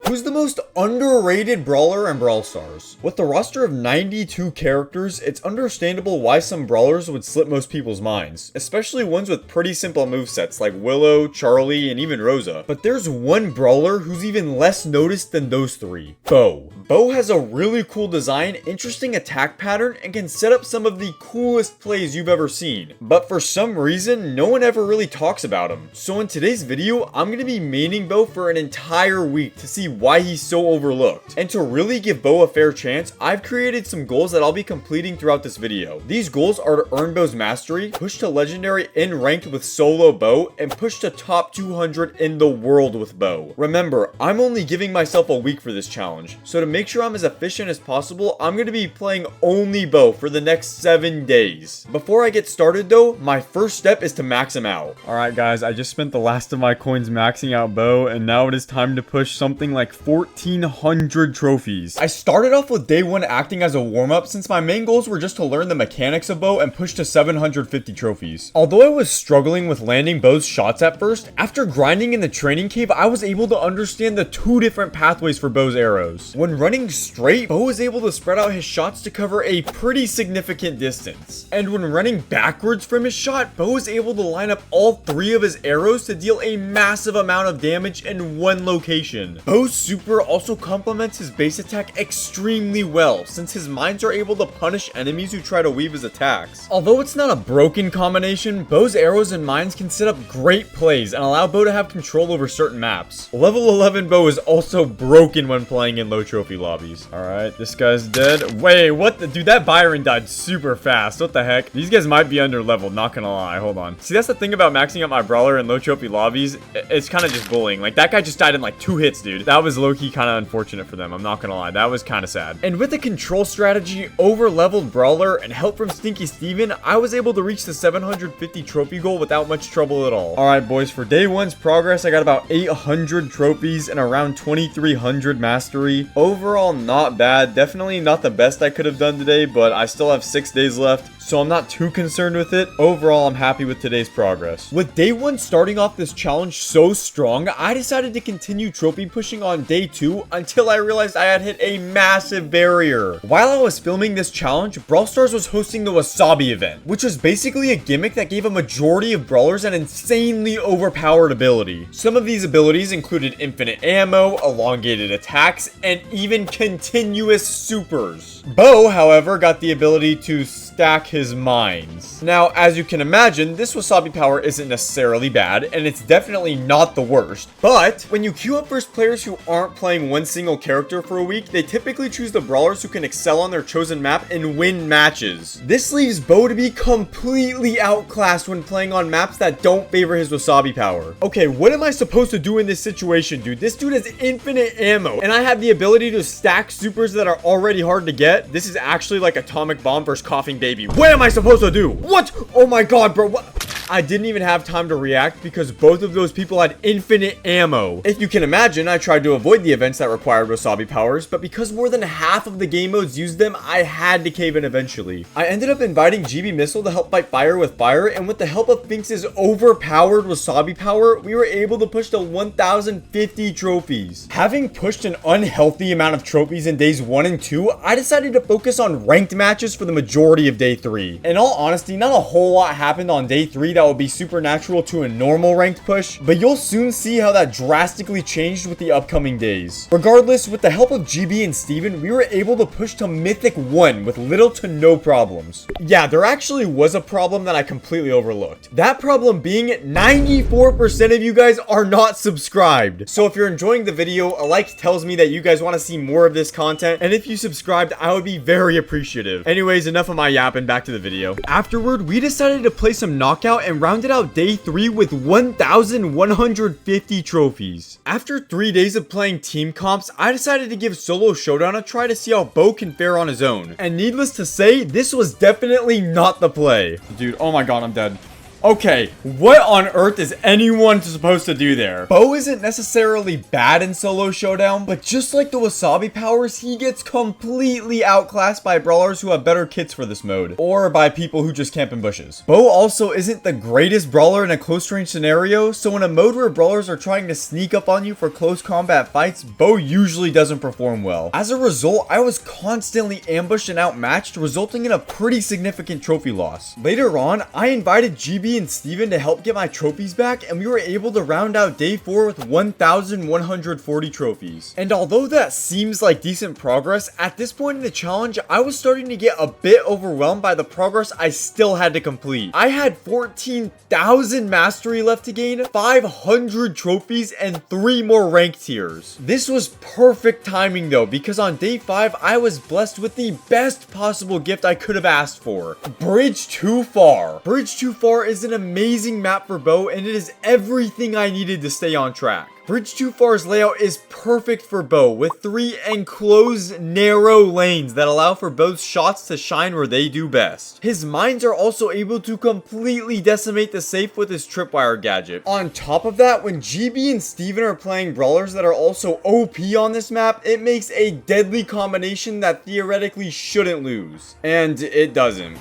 Who's the most underrated brawler in Brawl Stars? With a roster of 92 characters, it's understandable why some brawlers would slip most people's minds, especially ones with pretty simple movesets like Willow, Charlie, and even Rosa. But there's one brawler who's even less noticed than those three: Bo. Bo has a really cool design, interesting attack pattern, and can set up some of the coolest plays you've ever seen. But for some reason, no one ever really talks about him. So in today's video, I'm going to be maining Bo for an entire week to see why he's so overlooked. And to really give Bo a fair chance, I've created some goals that I'll be completing throughout this video. These goals are to earn Bo's mastery, push to legendary in ranked with solo Bo, and push to top 200 in the world with Bo. Remember, I'm only giving myself a week for this challenge, so to make sure I'm as efficient as possible, I'm going to be playing only Bo for the next 7 days. Before I get started though, my first step is to max him out. Alright guys, I just spent the last of my coins maxing out Bo, and now it is time to push something like 1400 trophies. I started off with day 1 acting as a warm-up since my main goals were just to learn the mechanics of Bo and push to 750 trophies. Although I was struggling with landing Bo's shots at first, after grinding in the training cave, I was able to understand the 2 different pathways for Bo's arrows. When running straight, Bo is able to spread out his shots to cover a pretty significant distance. And when running backwards from his shot, Bo is able to line up all 3 of his arrows to deal a massive amount of damage in one location. Bo's super also complements his base attack extremely well, since his mines are able to punish enemies who try to weave his attacks. Although it's not a broken combination, Bo's arrows and mines can set up great plays and allow Bo to have control over certain maps. Level 11 Bo is also broken when playing in low trophy lobbies. Alright, this guy's dead. Wait, what the? Dude, that Byron died super fast. What the heck? These guys might be under leveled, not gonna lie. Hold on. See, that's the thing about maxing up my brawler in low trophy lobbies. It's kind of just bullying. Like, that guy just died in like 2 hits, dude. That was low-key kind of unfortunate for them. I'm not gonna lie. That was kind of sad. And with the control strategy, over-leveled brawler, and help from Stinky Steven, I was able to reach the 750 trophy goal without much trouble at all. Alright, boys, for day 1's progress, I got about 800 trophies and around 2300 mastery. Overall, not bad. Definitely not the best I could have done today, but I still have 6 days left, so I'm not too concerned with it. Overall, I'm happy with today's progress. With day 1 starting off this challenge so strong, I decided to continue trophy pushing on day 2 until I realized I had hit a massive barrier. While I was filming this challenge, Brawl Stars was hosting the Wasabi event, which was basically a gimmick that gave a majority of brawlers an insanely overpowered ability. Some of these abilities included infinite ammo, elongated attacks, and even continuous supers. Bo, however, got the ability to stack his mines. Now, as you can imagine, this Wasabi power isn't necessarily bad, and it's definitely not the worst, but when you queue up versus players who aren't playing one single character for a week, they typically choose the brawlers who can excel on their chosen map and win matches. This leaves Bo to be completely outclassed when playing on maps that don't favor his Wasabi power. Okay, what am I supposed to do in this situation, dude? This dude has infinite ammo, and I have the ability to stack supers that are already hard to get. This is actually like Atomic Bomb versus Coughing Baby. What am I supposed to do? What? Oh my god, bro. What? I didn't even have time to react because both of those people had infinite ammo. If you can imagine, I tried to avoid the events that required Wasabi powers, but because more than half of the game modes used them, I had to cave in eventually. I ended up inviting GB Missile to help fight fire with fire, and with the help of Finks' overpowered Wasabi power, we were able to push to 1050 trophies. Having pushed an unhealthy amount of trophies in days 1 and 2, I decided to focus on ranked matches for the majority of day 3. In all honesty, not a whole lot happened on day 3 that would be supernatural to a normal ranked push, but you'll soon see how that drastically changed with the upcoming days. Regardless, with the help of GB and Steven, we were able to push to Mythic 1 with little to no problems. Yeah, there actually was a problem that I completely overlooked. That problem being 94% of you guys are not subscribed. So if you're enjoying the video, a like tells me that you guys want to see more of this content, and if you subscribed, I would be very appreciative. Anyways, enough of my yapping, back to the video. Afterward, we decided to play some knockout and rounded out day 3 with 1150 trophies. After 3 days of playing team comps, I decided to give solo showdown a try to see how Bo can fare on his own. And needless to say, this was definitely not the play. Dude, oh my god, I'm dead. Okay, what on earth is anyone supposed to do there? Bo isn't necessarily bad in solo showdown, but just like the Wasabi powers, he gets completely outclassed by brawlers who have better kits for this mode, or by people who just camp in bushes. Bo also isn't the greatest brawler in a close range scenario, so in a mode where brawlers are trying to sneak up on you for close combat fights, Bo usually doesn't perform well. As a result, I was constantly ambushed and outmatched, resulting in a pretty significant trophy loss. Later on, I invited GB and Steven to help get my trophies back, and we were able to round out day 4 with 1,140 trophies. And although that seems like decent progress, at this point in the challenge, I was starting to get a bit overwhelmed by the progress I still had to complete. I had 14,000 mastery left to gain, 500 trophies, and 3 more rank tiers. This was perfect timing though, because on day 5, I was blessed with the best possible gift I could have asked for. Bridge Too Far. Bridge Too Far is an amazing map for Bo, and it is everything I needed to stay on track. Bridge Too Far's layout is perfect for Bo, with 3 enclosed narrow lanes that allow for Bo's shots to shine where they do best. His mines are also able to completely decimate the safe with his tripwire gadget. On top of that, when GB and Steven are playing brawlers that are also OP on this map, it makes a deadly combination that theoretically shouldn't lose. And it doesn't.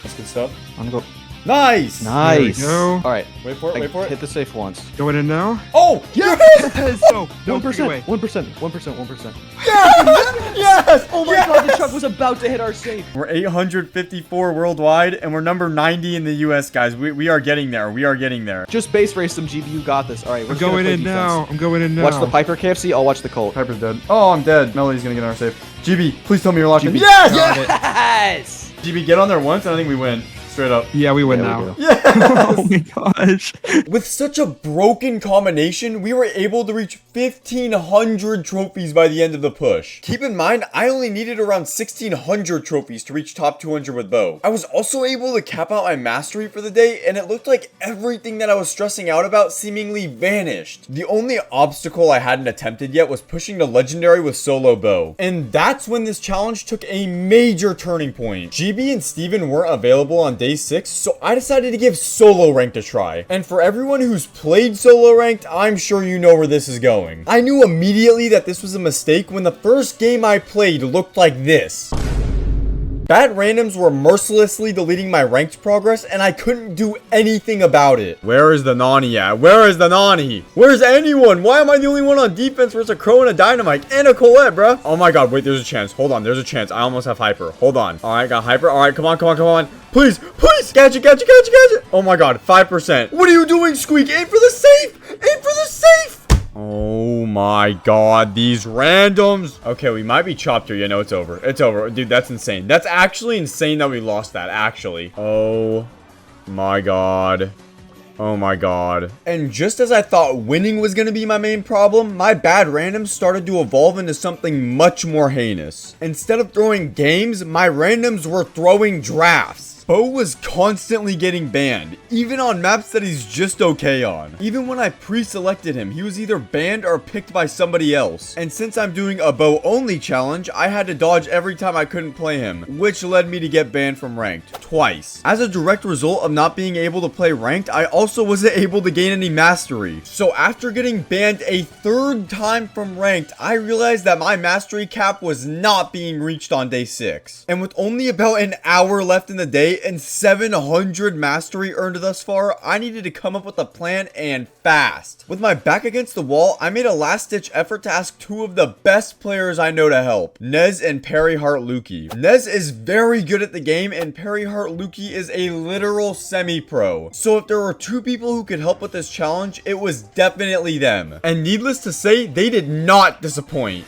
That's good stuff. I'm gonna go. Nice! Nice. There we go. All right. Wait for it, wait for it. Hit the safe once. Going in now. Oh! Yes! Yes! No, no, 1%. 1%. 1%. Yes! Yes! Oh my god, the truck was about to hit our safe. We're 854 worldwide, and we're number 90 in the US, guys. We are getting there. We are getting there. Just base race them, GB. You got this. All right. I'm going in now. I'm going in now. Watch the Piper KFC. I'll watch the Colt. Piper's dead. Oh, I'm dead. Melody's gonna get on our safe. GB, please tell me you're locked in. GB. Yes! Yes! GB, get on there once, and I think we win. Straight up. Yeah, we win Yeah, now. we Yes! Oh my gosh. With such a broken combination, we were able to reach 1,500 trophies by the end of the push. Keep in mind, I only needed around 1,600 trophies to reach top 200 with Bo. I was also able to cap out my mastery for the day, and it looked like everything that I was stressing out about seemingly vanished. The only obstacle I hadn't attempted yet was pushing to legendary with solo Bo. And that's when this challenge took a major turning point. GB and Steven weren't available on day 6, so I decided to give solo ranked a try. And for everyone who's played solo ranked, I'm sure you know where this is going. I knew immediately that this was a mistake when the first game I played looked like this. Bad randoms were mercilessly deleting my ranked progress, and I couldn't do anything about it. Where is the Nani at? Where is the Nani? Where's anyone? Why am I the only one on defense versus a Crow and a Dynamite and a Colette, bruh? Oh my god, wait, there's a chance. Hold on, there's a chance. I almost have Hyper. Hold on. Alright, got Hyper. Alright, come on, come on, come on. Please, please! Gadget, gadget, gadget, gadget! Oh my god, 5%. What are you doing, Squeak? Aim for the safe! Aim for the safe! Oh my god, these randoms. Okay, we might be chopped here. Yeah, no, it's over. It's over. Dude, that's insane. That's actually insane that we lost that, actually. Oh my god. Oh my god. And just as I thought winning was going to be my main problem, my bad randoms started to evolve into something much more heinous. Instead of throwing games, my randoms were throwing drafts. Bo was constantly getting banned, even on maps that he's just okay on. Even when I pre-selected him, he was either banned or picked by somebody else. And since I'm doing a Bo only challenge, I had to dodge every time I couldn't play him, which led me to get banned from ranked twice. As a direct result of not being able to play ranked, I also wasn't able to gain any mastery. So after getting banned a 3rd time from ranked, I realized that my mastery cap was not being reached on day 6. And with only about an hour left in the day, and 700 mastery earned thus far, I needed to come up with a plan, and fast. With my back against the wall, I made a last-ditch effort to ask 2 of the best players I know to help, Nez and Perry Hart Lukey. Nez is very good at the game, and Perry Hart Lukey is a literal semi-pro. So if there were 2 people who could help with this challenge, it was definitely them. And needless to say, they did not disappoint.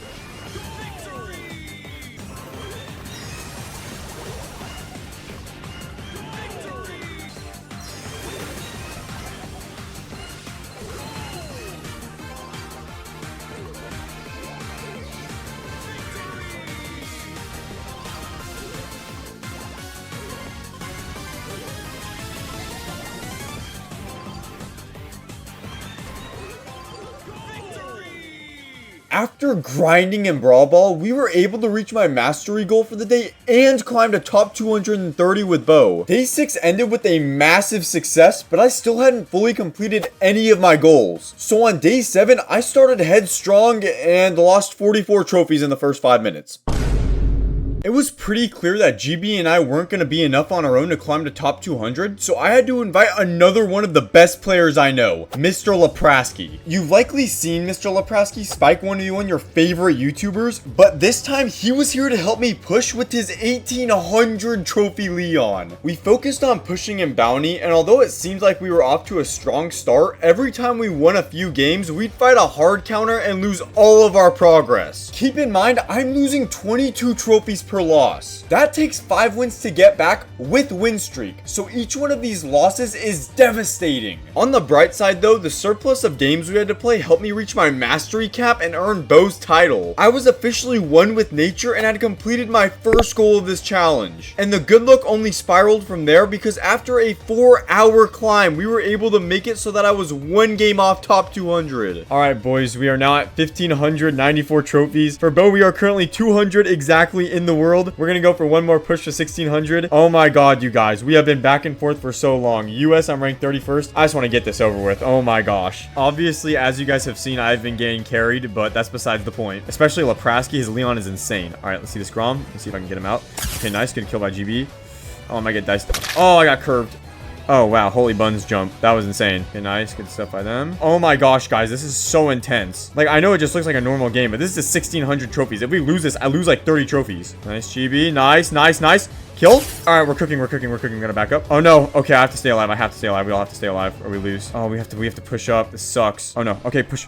After grinding in Brawl Ball, we were able to reach my mastery goal for the day and climb to top 230 with Bo. Day 6 ended with a massive success, but I still hadn't fully completed any of my goals. So on day 7, I started headstrong and lost 44 trophies in the first 5 minutes. It was pretty clear that GB and I weren't going to be enough on our own to climb to top 200, so I had to invite another one of the best players I know, Mr. Leprasky. You've likely seen Mr. Leprasky spike one of your favorite YouTubers, but this time he was here to help me push with his 1800 trophy Leon. We focused on pushing in bounty, and although it seemed like we were off to a strong start, every time we won a few games, we'd fight a hard counter and lose all of our progress. Keep in mind, I'm losing 22 trophies per loss. That takes 5 wins to get back with win streak, so each one of these losses is devastating. On the bright side though, the surplus of games we had to play helped me reach my mastery cap and earn Bo's title. I was officially one with nature and had completed my first goal of this challenge. And the good luck only spiraled from there because after a 4-hour climb, we were able to make it so that I was 1 game off top 200. Alright boys, we are now at 1594 trophies. For Bo, we are currently 200 exactly in the world. We're gonna go for one more push to 1600. Oh my god, you guys, we have been back and forth for so long. US, I'm ranked 31st. I just want to get this over with. Oh my gosh. Obviously, as you guys have seen, I've been getting carried, but that's besides the point. Especially Leprasky, his Leon is insane. All right, let's see this Grom. Let's see if I can get him out. Okay, nice, good kill by GB. Oh, I might get diced. Oh, I got curved. Oh, wow. Holy buns jump. That was insane. Okay, nice. Good stuff by them. Oh my gosh, guys. This is so intense. Like, I know it just looks like a normal game, but this is 1600 trophies. If we lose this, I lose like 30 trophies. Nice, GB. Nice, nice, nice. Kill. All right, we're cooking. We're gonna back up. Oh no. Okay, I have to stay alive. We all have to stay alive or we lose. Oh, we have to push up. This sucks. Oh no. Okay, push.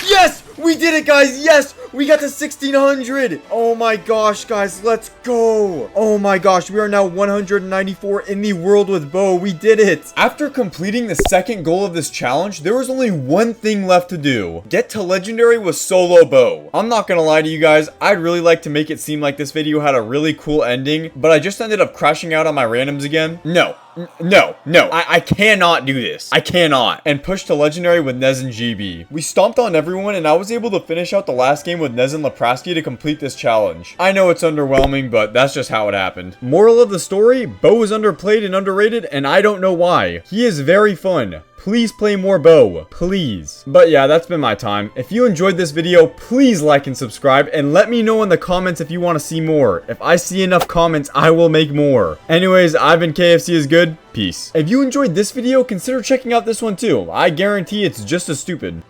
Yes! We did it, guys! Yes! We got to 1600! Oh my gosh, guys, let's go! Oh my gosh, we are now 194 in the world with Bo. We did it! After completing the second goal of this challenge, there was only one thing left to do. Get to legendary with solo Bo. I'm not gonna lie to you guys, I'd really like to make it seem like this video had a really cool ending, but I just ended up crashing out on my randoms again. No. I cannot do this. I cannot. And push to legendary with Nez and GB. We stomped on everyone and I was able to finish out the last game with Nez and Leprasky to complete this challenge. I know it's underwhelming, but that's just how it happened. Moral of the story, Bo is underplayed and underrated and I don't know why. He is very fun. Please play more Bo, please. But yeah, that's been my time. If you enjoyed this video, please like and subscribe and let me know in the comments if you want to see more. If I see enough comments, I will make more. Anyways, I've been KFC is good. Peace. If you enjoyed this video, consider checking out this one too. I guarantee it's just as stupid.